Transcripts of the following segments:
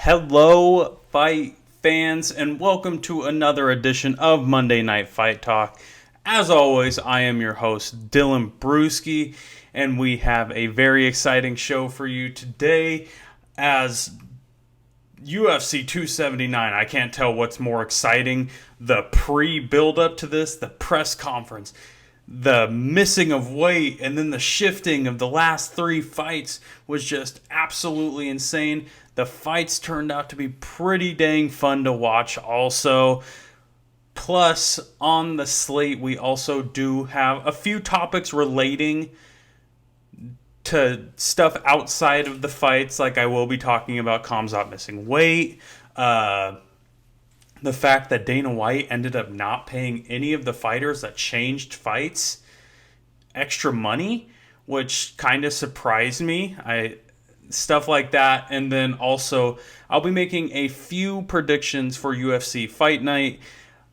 Hello, fight fans, and welcome to another edition of Monday Night Fight Talk. As always, I am your host, Dylan Brewski, and we have a very exciting show for you today as UFC 279. I can't tell what's more exciting. The pre-build-up to this, the press conference, the missing of weight, and then the shifting of the last three fights was just absolutely insane. The fights turned out to be pretty dang fun to watch also. Plus, on the slate, we also do have a few topics relating to stuff outside of the fights. Like I will be talking about Khamzat missing weight. The fact that Dana White ended up not paying any of the fighters that changed fights extra money, which kind of surprised me. Stuff like that. And then also, I'll be making a few predictions for UFC Fight Night,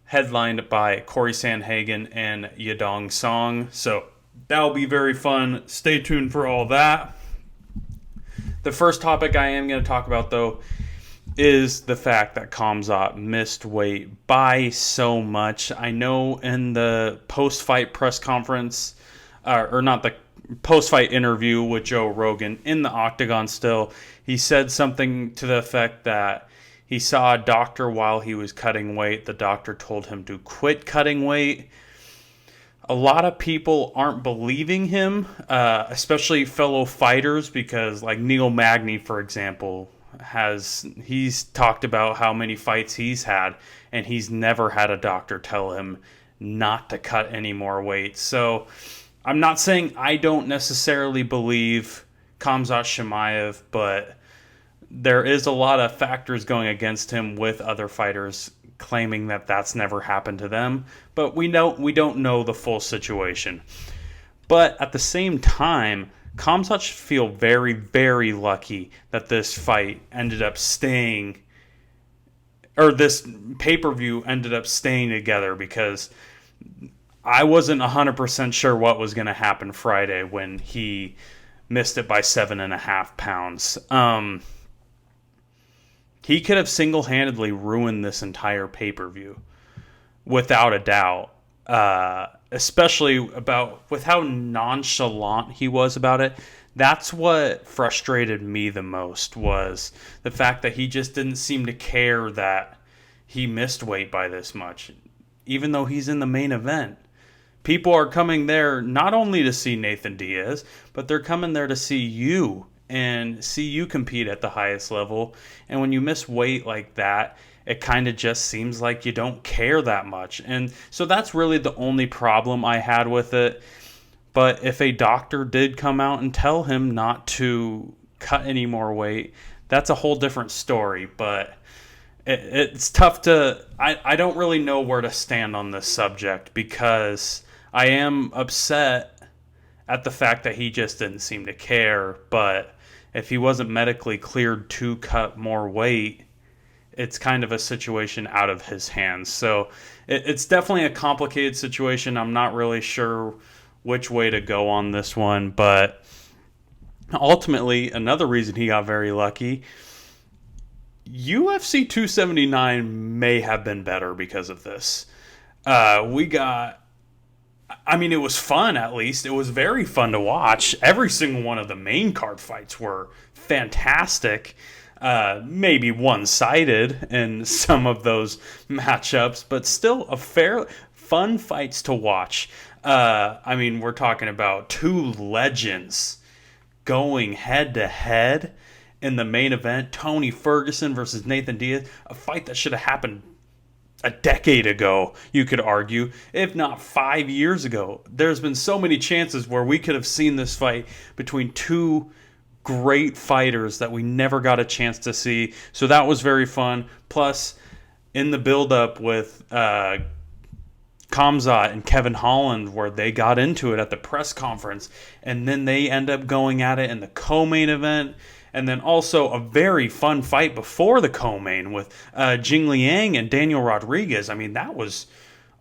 headlined by Corey Sandhagen and Yadong Song. So that'll be very fun. Stay tuned for all that. The first topic I am going to talk about, though, is the fact that Khamzat missed weight by so much. I know in the post-fight press conference, or not the post-fight interview with Joe Rogan in the Octagon still, he said something to the effect that he saw a doctor while he was cutting weight. The doctor told him to quit cutting weight. A lot of people aren't believing him, especially fellow fighters, because like Neil Magny, for example, he's talked about how many fights he's had, and he's never had a doctor tell him not to cut any more weight. So I'm not saying I don't necessarily believe Khamzat Chimaev, but there is a lot of factors going against him with other fighters claiming that that's never happened to them. But we don't know the full situation. But at the same time, Khamzat should feel very, very lucky that this fight ended up staying, or this pay-per-view ended up staying together, because I wasn't 100% sure what was going to happen Friday when he missed it by 7.5 pounds. He could have single-handedly ruined this entire pay-per-view, without a doubt. Especially with how nonchalant he was about it. That's what frustrated me the most, was the fact that he just didn't seem to care that he missed weight by this much, even though he's in the main event. People are coming there not only to see Nathan Diaz, but they're coming there to see you and see you compete at the highest level. And when you miss weight like that, it kind of just seems like you don't care that much. And so that's really the only problem I had with it. But if a doctor did come out and tell him not to cut any more weight, that's a whole different story. But it's tough to... I don't really know where to stand on this subject, because I am upset at the fact that he just didn't seem to care. But if he wasn't medically cleared to cut more weight, it's kind of a situation out of his hands. So it's definitely a complicated situation. I'm not really sure which way to go on this one. But ultimately, another reason he got very lucky, UFC 279 may have been better because of this. It was fun, at least. It was very fun to watch. Every single one of the main card fights were fantastic. Maybe one-sided in some of those matchups, but still a fair fun fights to watch. We're talking about two legends going head-to-head in the main event. Tony Ferguson versus Nathan Diaz, a fight that should have happened a decade ago, you could argue, if not 5 years ago. There's been so many chances where we could have seen this fight between two great fighters that we never got a chance to see. So that was very fun. Plus, in the build-up with Khamzat and Kevin Holland, where they got into it at the press conference, and then they end up going at it in the co-main event, and then also a very fun fight before the co-main with Jing Liang and Daniel Rodriguez. That was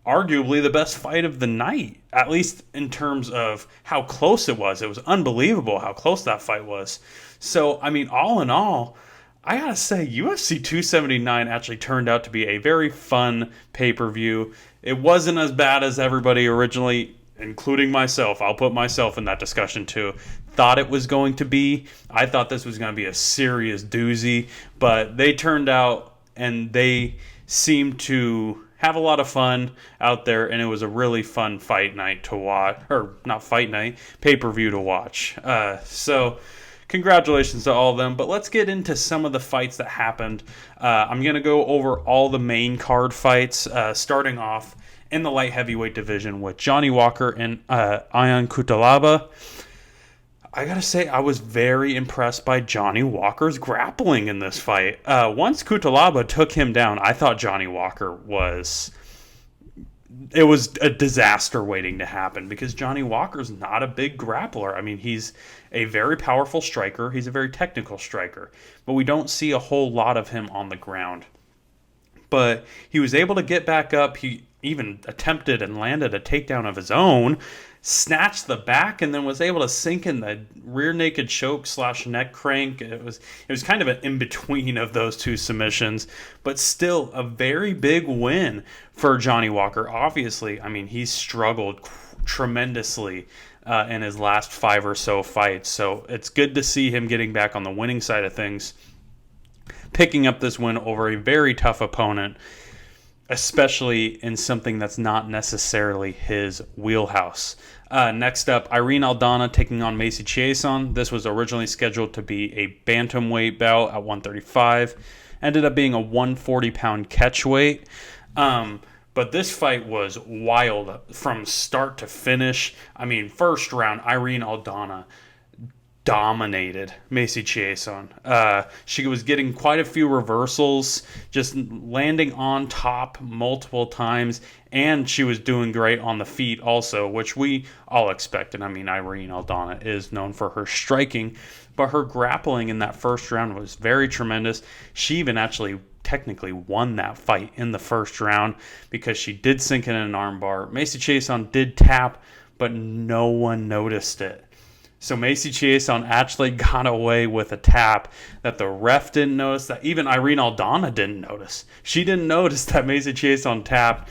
arguably the best fight of the night, at least in terms of how close it was. It was unbelievable how close that fight was. So, all in all, I gotta say, UFC 279 actually turned out to be a very fun pay-per-view. It wasn't as bad as everybody originally, including myself. I'll put myself in that discussion too. Thought it was going to be. I thought this was going to be a serious doozy, but they turned out and they seemed to have a lot of fun out there, and it was a really fun fight night to watch, or not fight night, pay-per-view to watch. So congratulations to all of them, but let's get into some of the fights that happened. I'm going to go over all the main card fights, starting off in the light heavyweight division with Johnny Walker and Ion Cutelaba. I gotta say, I was very impressed by Johnny Walker's grappling in this fight. Once Cutelaba took him down, I thought Johnny Walker was a disaster waiting to happen, because Johnny Walker's not a big grappler. I mean, he's a very powerful striker. He's a very technical striker, but we don't see a whole lot of him on the ground. But he was able to get back up. He even attempted and landed a takedown of his own, snatched the back, and then was able to sink in the rear naked choke / neck crank. It was kind of an in-between of those two submissions, but still a very big win for Johnny Walker. Obviously, I mean, he's struggled tremendously in his last 5 or so fights, so it's good to see him getting back on the winning side of things, picking up this win over a very tough opponent, especially in something that's not necessarily his wheelhouse. Next up, Irene Aldana taking on Macy Chiasson. This was originally scheduled to be a bantamweight bout at 135. Ended up being a 140-pound catchweight. But this fight was wild from start to finish. I mean, first round, Irene Aldana dominated Macy Chiasson. She was getting quite a few reversals, just landing on top multiple times, and she was doing great on the feet also, which we all expected. I mean, Irene Aldana is known for her striking, but her grappling in that first round was very tremendous. She even actually technically won that fight in the first round because she did sink in an armbar. Macy Chiasson did tap, but no one noticed it. So Macy Chiasson actually got away with a tap that the ref didn't notice, that even Irene Aldana didn't notice. She didn't notice that Macy Chiasson tapped.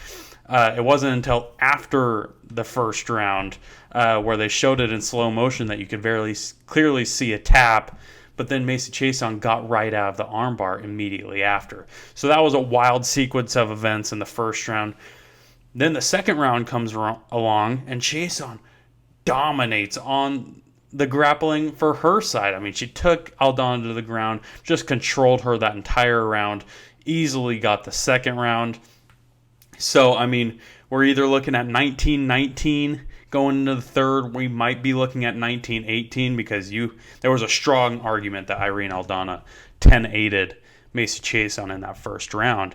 It wasn't until after the first round where they showed it in slow motion that you could very clearly see a tap, but then Macy Chiasson got right out of the armbar immediately after. So that was a wild sequence of events in the first round. Then the second round comes along, and Chiasson dominates on the grappling for her side. I mean, she took Aldana to the ground, just controlled her that entire round, easily got the second round. So, I mean, we're either looking at 19-19 going into the third. We might be looking at 19-18 because there was a strong argument that Irene Aldana 10-8'd Macy Chiasson in that first round.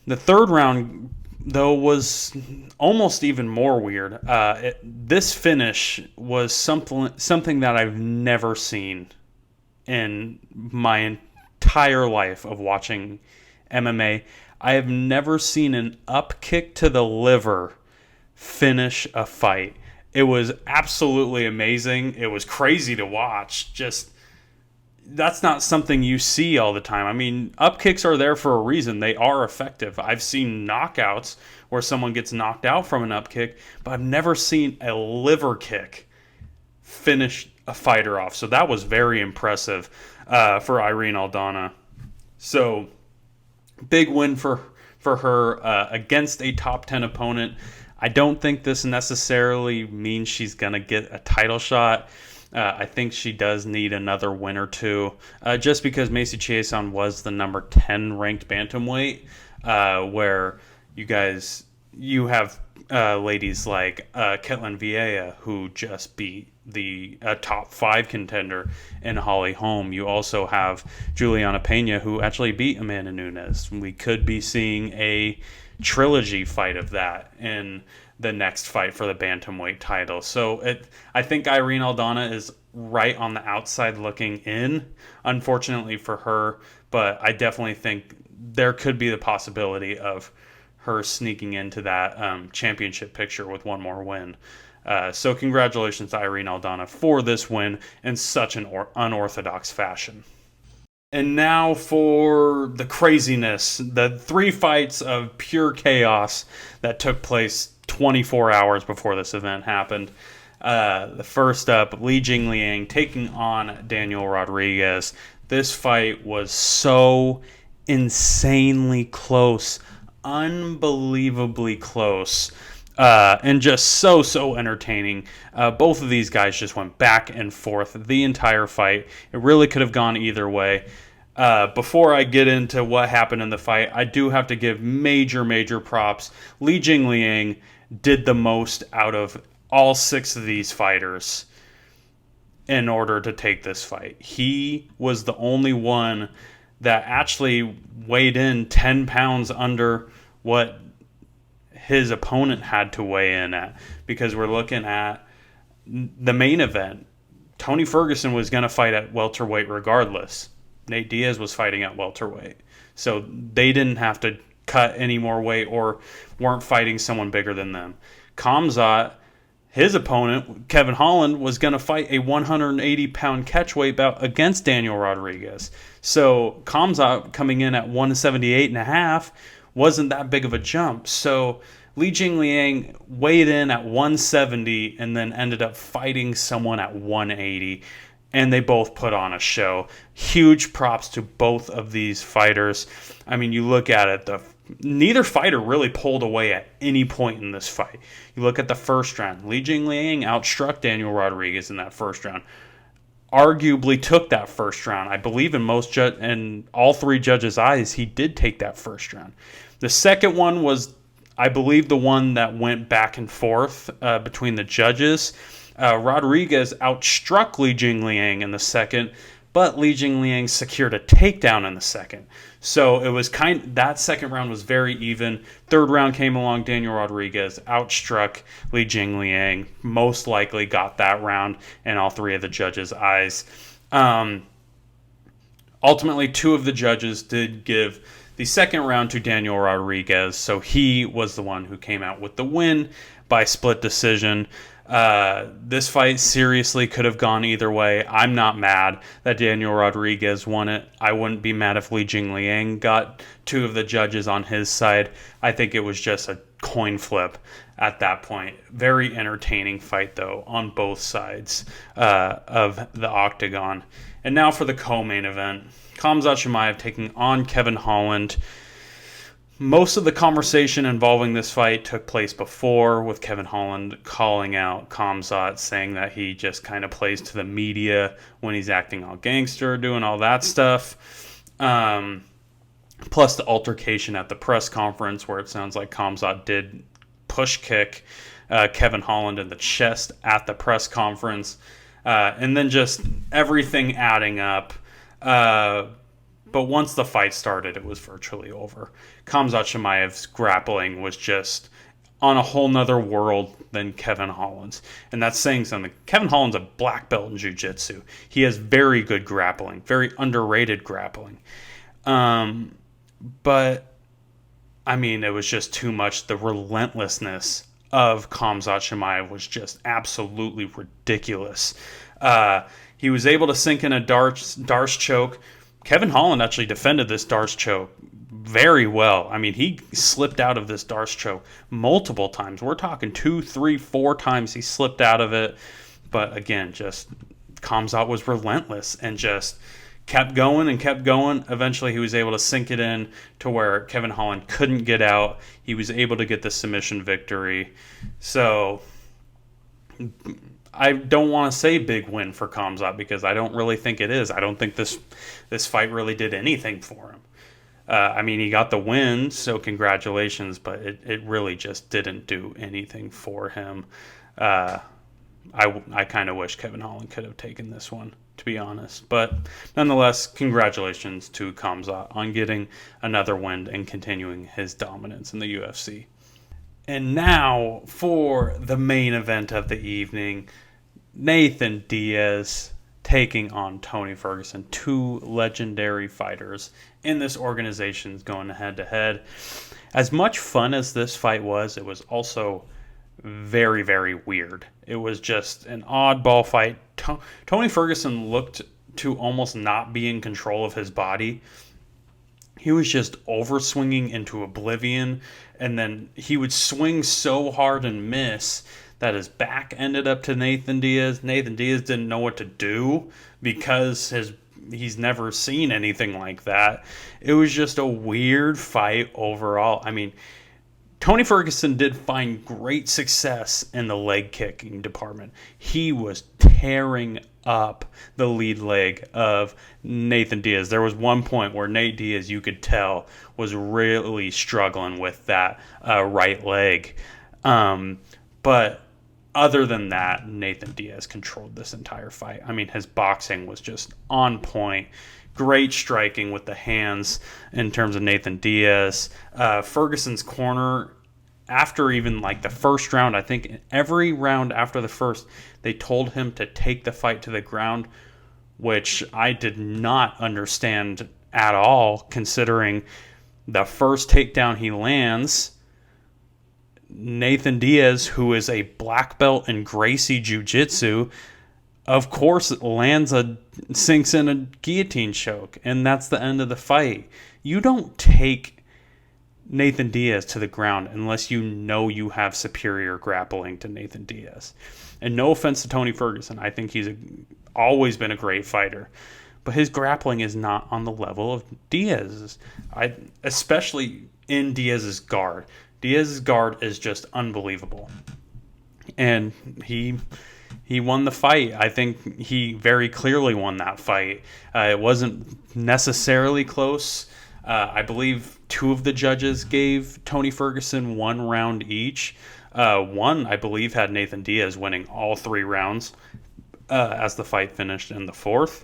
The third round, though, was almost even more weird. This finish was something that I've never seen in my entire life of watching MMA. I have never seen an up kick to the liver finish a fight. It was absolutely amazing. It was crazy to watch. Just, that's not something you see all the time. I mean, up kicks are there for a reason. They are effective. I've seen knockouts where someone gets knocked out from an up kick, but I've never seen a liver kick finish a fighter off. So that was very impressive for Irene Aldana. So big win for her against a top 10 opponent. I don't think this necessarily means she's going to get a title shot. I think she does need another win or two, just because Macy Chiasson was the number 10 ranked bantamweight, where you have ladies like Ketlin Vieira, who just beat the top 5 contender in Holly Holm. You also have Juliana Pena, who actually beat Amanda Nunes. We could be seeing a trilogy fight of that in the next fight for the bantamweight title. So I think Irene Aldana is right on the outside looking in, unfortunately for her, but I definitely think there could be the possibility of her sneaking into that championship picture with one more win. So congratulations to Irene Aldana for this win in such an unorthodox fashion. And now for the craziness, the 3 fights of pure chaos that took place 24 hours before this event happened. The first up, Li Jingliang taking on Daniel Rodriguez. This fight was so insanely close, unbelievably close. And just so entertaining. Both of these guys just went back and forth the entire fight. It really could have gone either way. Before I get into what happened in the fight, I do have to give major props. Li Jingliang did the most out of all 6 of these fighters in order to take this fight. He was the only one that actually weighed in 10 pounds under what his opponent had to weigh in at, because we're looking at the main event. Tony Ferguson was going to fight at welterweight regardless. Nate Diaz was fighting at welterweight. So they didn't have to cut any more weight or weren't fighting someone bigger than them. Khamzat, his opponent, Kevin Holland, was going to fight a 180-pound catchweight bout against Daniel Rodriguez. So Khamzat coming in at 178.5 wasn't that big of a jump. So Li Jingliang weighed in at 170 and then ended up fighting someone at 180. And they both put on a show. Huge props to both of these fighters. I mean, you look at it, neither fighter really pulled away at any point in this fight. You look at the first round. Li Jingliang outstruck Daniel Rodriguez in that first round. Arguably took that first round. I believe in all 3 judges' eyes, he did take that first round. The second one was, I believe, the one that went back and forth between the judges. Rodriguez outstruck Li Jingliang in the second, but Li Jingliang secured a takedown in the second. So it was that second round was very even. Third round came along, Daniel Rodriguez outstruck Li Jingliang, most likely got that round in all 3 of the judges' eyes. Ultimately, 2 of the judges did give the second round to Daniel Rodriguez, so he was the one who came out with the win by split decision. This fight seriously could have gone either way. I'm not mad that Daniel Rodriguez won it. I wouldn't be mad if Li Jingliang got 2 of the judges on his side. I think it was just a coin flip at that point. Very entertaining fight, though, on both sides of the octagon. And now for the co-main event. Khamzat Chimaev taking on Kevin Holland. Most of the conversation involving this fight took place before, with Kevin Holland calling out Khamzat, saying that he just kind of plays to the media when he's acting all gangster, doing all that stuff. Plus the altercation at the press conference, where it sounds like Khamzat did push kick Kevin Holland in the chest at the press conference. And then just everything adding up. But once the fight started, it was virtually over. Khamzat Chimaev's grappling was just on a whole nother world than Kevin Holland's. And that's saying something. Kevin Holland's a black belt in jiu-jitsu. He has very good grappling, very underrated grappling. But, I mean, it was just too much. The relentlessness of Khamzat Chimaev was just absolutely ridiculous. He was able to sink in a Darce choke. Kevin Holland actually defended this Darce choke very well. I mean, he slipped out of this Darce choke multiple times. We're talking 2, 3, 4 times he slipped out of it. But again, just Khamzat was relentless and just kept going and kept going. Eventually, he was able to sink it in to where Kevin Holland couldn't get out. He was able to get the submission victory. So I don't want to say big win for Khamzat, because I don't really think it is. I don't think this fight really did anything for him. I mean, he got the win, so congratulations, but it really just didn't do anything for him. I kind of wish Kevin Holland could have taken this one, to be honest. But nonetheless, congratulations to Khamzat on getting another win and continuing his dominance in the UFC. And now for the main event of the evening, Nathan Diaz taking on Tony Ferguson. 2 legendary fighters in this organization going head-to-head. As much fun as this fight was, it was also very weird. It was just an oddball fight. Tony Ferguson looked to almost not be in control of his body. He was just overswinging into oblivion, and then he would swing so hard and miss that his back ended up to Nathan Diaz. Nathan Diaz didn't know what to do because he's never seen anything like that. It was just a weird fight overall. I mean, Tony Ferguson did find great success in the leg kicking department. He was tearing up the lead leg of Nathan Diaz. There was one point where Nate Diaz, you could tell, was really struggling with that right leg. But other than that, Nathan Diaz controlled this entire fight. I mean, his boxing was just on point. Great striking with the hands in terms of Nathan Diaz. Ferguson's corner, after even like the first round, I think every round after the first, they told him to take the fight to the ground, which I did not understand at all, considering the first takedown he lands, Nathan Diaz, who is a black belt in Gracie Jiu-Jitsu, of course sinks in a guillotine choke, and that's the end of the fight. You don't take Nathan Diaz to the ground unless you know you have superior grappling to Nathan Diaz. And no offense to Tony Ferguson, I think he's always been a great fighter, but his grappling is not on the level of Diaz's. Especially in Diaz's guard. Diaz's guard is just unbelievable, and he won the fight. I think he very clearly won that fight. It wasn't necessarily close. I believe two of the judges gave Tony Ferguson 1 round each. One, I believe, had Nathan Diaz winning all 3 rounds as the fight finished in the 4th.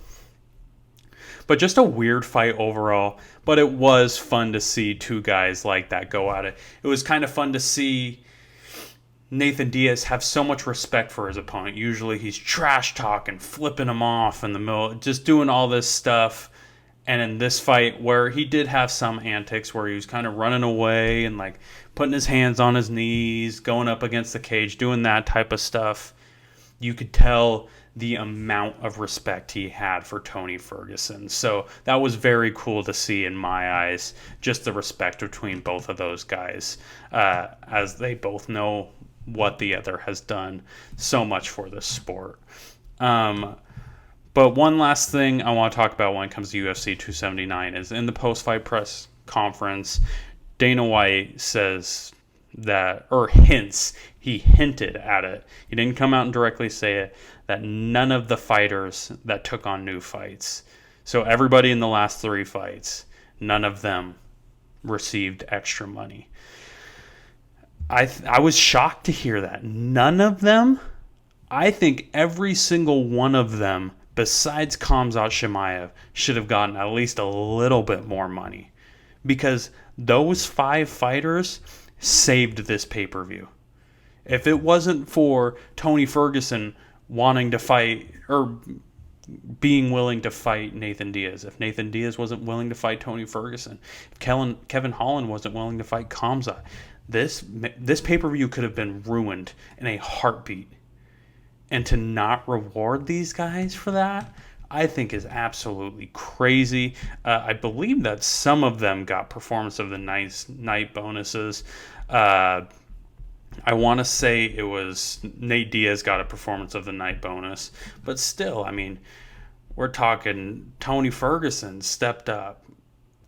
But just a weird fight overall. But it was fun to see two guys like that go at it. It was kind of fun to see Nathan Diaz have so much respect for his opponent. Usually he's trash talking, flipping him off in the middle, just doing all this stuff. And in this fight, where he did have some antics where he was kind of running away and like putting his hands on his knees, going up against the cage, doing that type of stuff, you could tell the amount of respect he had for Tony Ferguson. So that was very cool to see in my eyes, just the respect between both of those guys, as they both know what the other has done so much for this sport. But one last thing I want to talk about when it comes to UFC 279 is in the post-fight press conference, Dana White says that, or he hinted at it. He didn't come out and directly say it, that none of the fighters that took on new fights, so everybody in the last 3 fights, none of them received extra money. I was shocked to hear that. None of them? I think every single one of them, besides Khamzat Chimaev, should have gotten at least a little bit more money, because those 5 fighters saved this pay-per-view. If it wasn't for Tony Ferguson wanting to fight, or being willing to fight Nathan Diaz, if Nathan Diaz wasn't willing to fight Tony Ferguson, if Kevin Holland wasn't willing to fight Khamzat, this pay-per-view could have been ruined in a heartbeat. And to not reward these guys for that, I think is absolutely crazy. I believe that some of them got performance of the night bonuses. I want to say it was Nate Diaz got a performance of the night bonus. But still, I mean, we're talking Tony Ferguson stepped up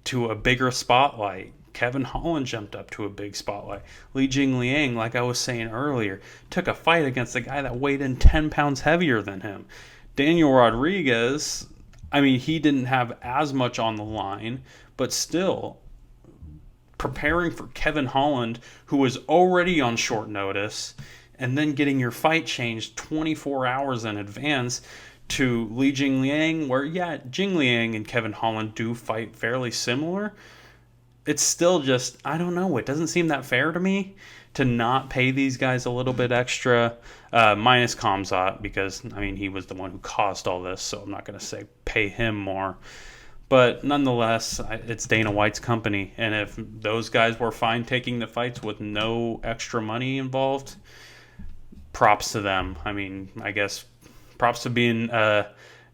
to a bigger spotlight. Kevin Holland jumped up to a big spotlight. Li Jingliang, like I was saying earlier, took a fight against a guy that weighed in 10 pounds heavier than him. Daniel Rodriguez, I mean, he didn't have as much on the line, but still, preparing for Kevin Holland, who was already on short notice, and then getting your fight changed 24 hours in advance to Li Jingliang, where, yeah, Jingliang and Kevin Holland do fight fairly similar. It's still just, I don't know, it doesn't seem that fair to me to not pay these guys a little bit extra, minus Khamzat, because, I mean, he was the one who caused all this, so I'm not going to say pay him more. But nonetheless, it's Dana White's company, and if those guys were fine taking the fights with no extra money involved, props to them. I mean, I guess props to being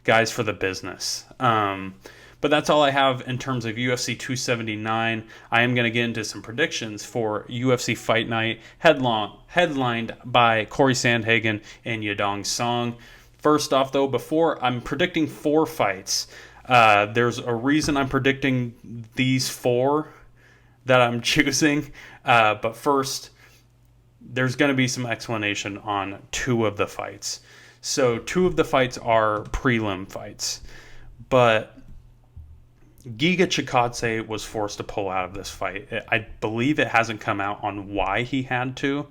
guys for the business. But that's all I have in terms of UFC 279. I am going to get into some predictions for UFC Fight Night, headlined by Corey Sandhagen and Yadong Song. First off, though, before I'm predicting 4 fights, there's a reason I'm predicting these 4 that I'm choosing. But first, there's going to be some explanation on 2 of the fights. So 2 of the fights are prelim fights. But Giga Chikadze was forced to pull out of this fight. I believe it hasn't come out on why he had to.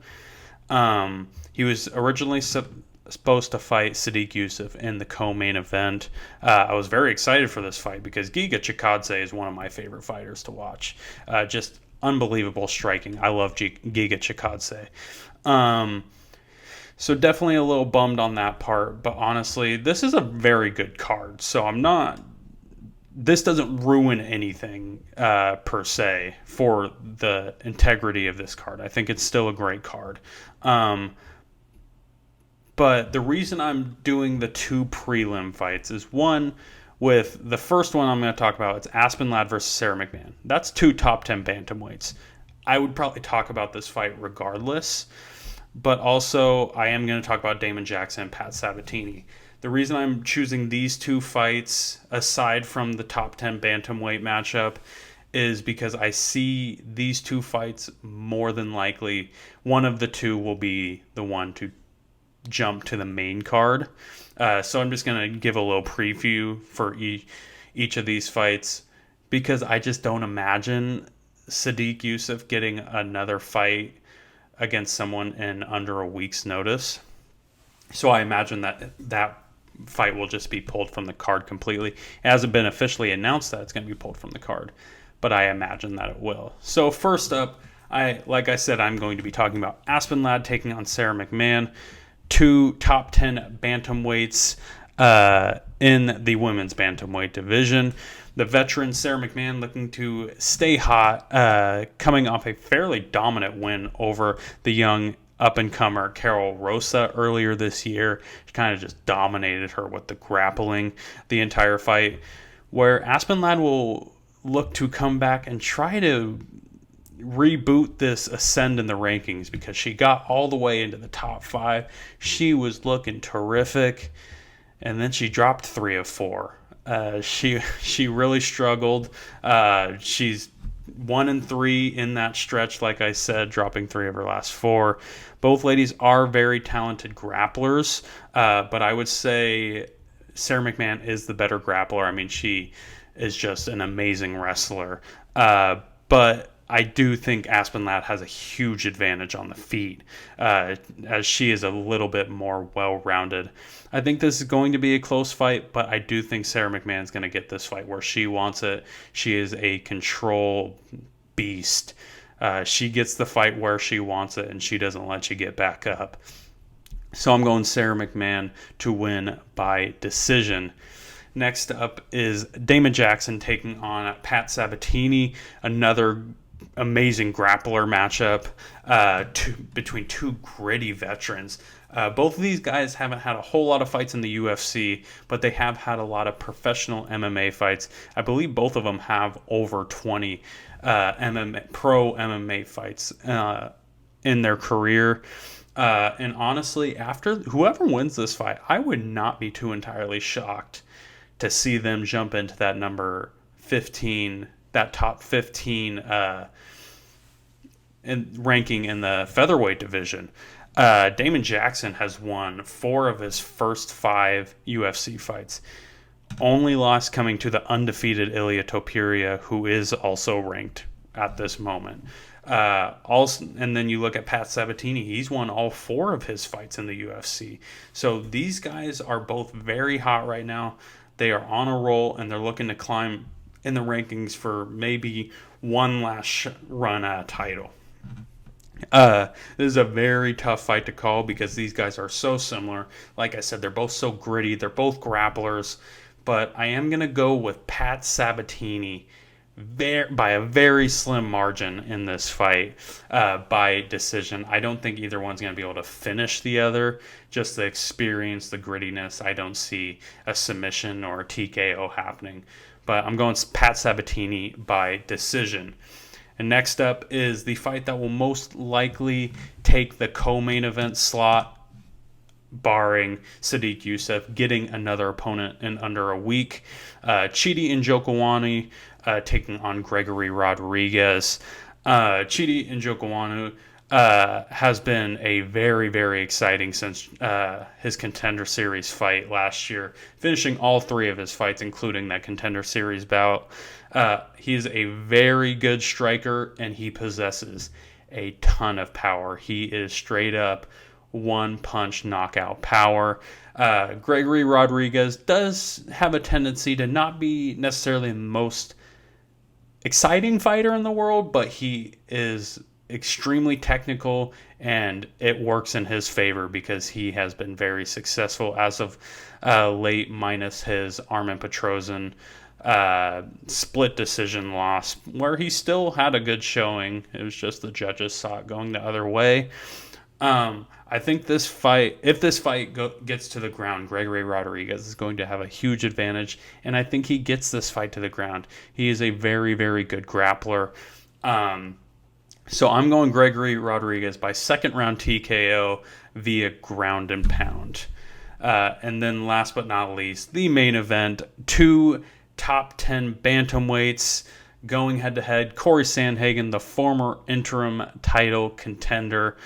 He was originally supposed to fight Sadiq Yusuff in the co-main event. I was very excited for this fight because Giga Chikadze is one of my favorite fighters to watch. Just unbelievable striking. I love Giga Chikadze. So definitely a little bummed on that part. But honestly, this is a very good card. So this doesn't ruin anything per se for the integrity of this card. I think it's still a great card. But the reason I'm doing the 2 prelim fights is, one, with the first one I'm going to talk about, it's Aspen Ladd versus Sarah McMahon. That's 2 top 10 bantamweights. I would probably talk about this fight regardless. But also, I am going to talk about Damon Jackson and Pat Sabatini. The reason I'm choosing these 2 fights, aside from the top 10 bantamweight matchup, is because I see these 2 fights more than likely. One of the 2 will be the one to jump to the main card. So I'm just going to give a little preview for each of these fights, because I just don't imagine Sadiq Yusuff getting another fight against someone in under a week's notice. So I imagine that fight will just be pulled from the card completely. It hasn't been officially announced that it's going to be pulled from the card, but I imagine that it will. So first up, like I said, I'm going to be talking about Aspen Ladd taking on Sarah McMahon, 2 top 10 bantamweights in the women's bantamweight division. The veteran Sarah McMahon looking to stay hot, coming off a fairly dominant win over the young up-and-comer Carol Rosa earlier this year. She kind of just dominated her with the grappling the entire fight, where Aspen Ladd will look to come back and try to reboot this ascend in the rankings, because she got all the way into the top 5. She was looking terrific, and then she dropped 3 of 4. She really struggled. She's 1-3 in that stretch, like I said, dropping 3 of her last 4. Both ladies are very talented grapplers, but I would say Sarah McMahon is the better grappler. I mean, she is just an amazing wrestler. But I do think Aspen Ladd has a huge advantage on the feet, as she is a little bit more well-rounded. I think this is going to be a close fight, but I do think Sarah McMahon is going to get this fight where she wants it. She is a control beast. She gets the fight where she wants it, and she doesn't let you get back up. So I'm going Sarah McMahon to win by decision. Next up is Damon Jackson taking on Pat Sabatini, another amazing grappler matchup between 2 gritty veterans. Both of these guys haven't had a whole lot of fights in the UFC, but they have had a lot of professional MMA fights. I believe both of them have over 20 pro MMA fights in their career. And honestly, after whoever wins this fight, I would not be too entirely shocked to see them jump into that number 15, that top 15 ranking in the featherweight division. Damon Jackson has won 4 of his first 5 UFC fights. Only loss coming to the undefeated Ilia Topuria, who is also ranked at this moment. And then you look at Pat Sabatini. He's won all 4 of his fights in the UFC. So these guys are both very hot right now. They are on a roll, and they're looking to climb in the rankings for maybe one last run at a title. This is a very tough fight to call because these guys are so similar. Like I said, they're both so gritty. They're both grapplers. But I am going to go with Pat Sabatini by a very slim margin in this fight, by decision. I don't think either one's going to be able to finish the other. Just the experience, the grittiness. I don't see a submission or a TKO happening. But I'm going Pat Sabatini by decision. And next up is the fight that will most likely take the co-main event slot, barring Sadiq Youssef getting another opponent in under a week. Chidi Njokuani taking on Gregory Rodriguez. Chidi Njokuani has been a very, very exciting since his Contender Series fight last year, finishing all 3 of his fights, including that Contender Series bout. He is a very good striker, and he possesses a ton of power. He is straight up one-punch knockout power. Gregory Rodriguez does have a tendency to not be necessarily the most exciting fighter in the world, but he is extremely technical, and it works in his favor because he has been very successful as of late, minus his Armin Petrosyan split decision loss, where he still had a good showing. It was just the judges saw it going the other way. I think this fight, if this fight gets to the ground, Gregory Rodriguez is going to have a huge advantage, and I think he gets this fight to the ground. He is a very, very good grappler. So I'm going Gregory Rodriguez by second round TKO via ground and pound. And then last but not least, the main event, 2 top 10 bantamweights going head-to-head. Corey Sandhagen, the former interim title contender,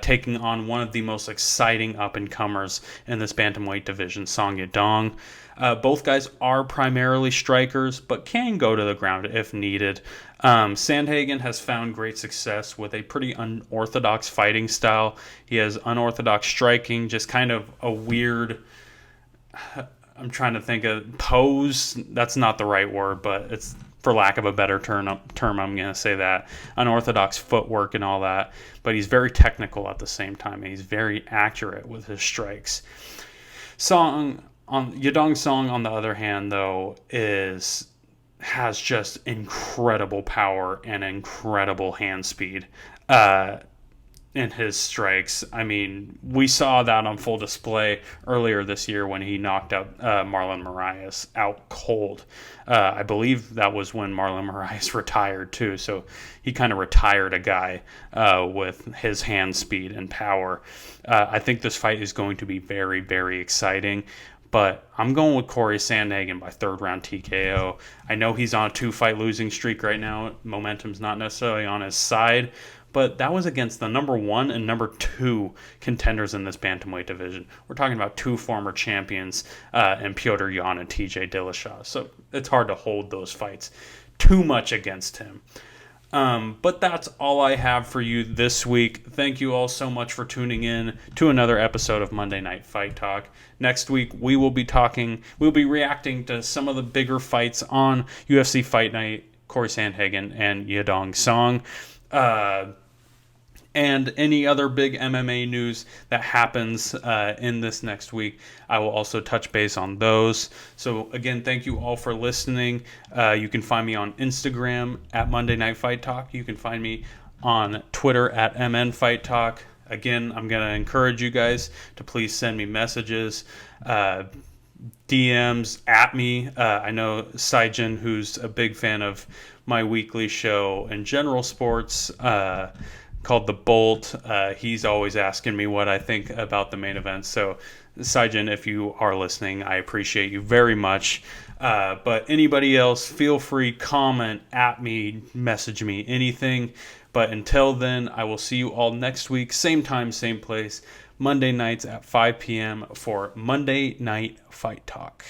taking on one of the most exciting up-and-comers in this bantamweight division, Song Yadong. Both guys are primarily strikers, but can go to the ground if needed. Sandhagen has found great success with a pretty unorthodox fighting style. He has unorthodox striking, just kind of a weird... I'm trying to think of pose. That's not the right word, but it's, for lack of a better term, I'm going to say that. Unorthodox footwork and all that. But he's very technical at the same time, and he's very accurate with his strikes. Yadong Song, on the other hand, though, has just incredible power and incredible hand speed in his strikes. I mean, we saw that on full display earlier this year when he knocked out Marlon Moraes out cold. I believe that was when Marlon Moraes retired too, so he kind of retired a guy with his hand speed and power. I think this fight is going to be very, very exciting, but I'm going with Corey Sandhagen by third round TKO. I know he's on a 2-fight losing streak right now. Momentum's not necessarily on his side, but that was against the number 1 and number 2 contenders in this bantamweight division. We're talking about 2 former champions in Petr Yan and TJ Dillashaw. So it's hard to hold those fights too much against him. But that's all I have for you this week. Thank you all so much for tuning in to another episode of Monday Night Fight Talk. Next week, we'll be reacting to some of the bigger fights on UFC Fight Night, Corey Sandhagen and Yadong Song. And any other big MMA news that happens in this next week, I will also touch base on those. So again, thank you all for listening. You can find me on Instagram at Monday Night Fight Talk. You can find me on Twitter at MN Fight Talk. Again, I'm going to encourage you guys to please send me messages, DMs at me. I know Saijin, who's a big fan of my weekly show and general sports, called The Bolt. He's always asking me what I think about the main event. So, Saijin, if you are listening, I appreciate you very much. But anybody else, feel free, comment at me, message me, anything. But until then, I will see you all next week, same time, same place, Monday nights at 5 p.m. for Monday Night Fight Talk.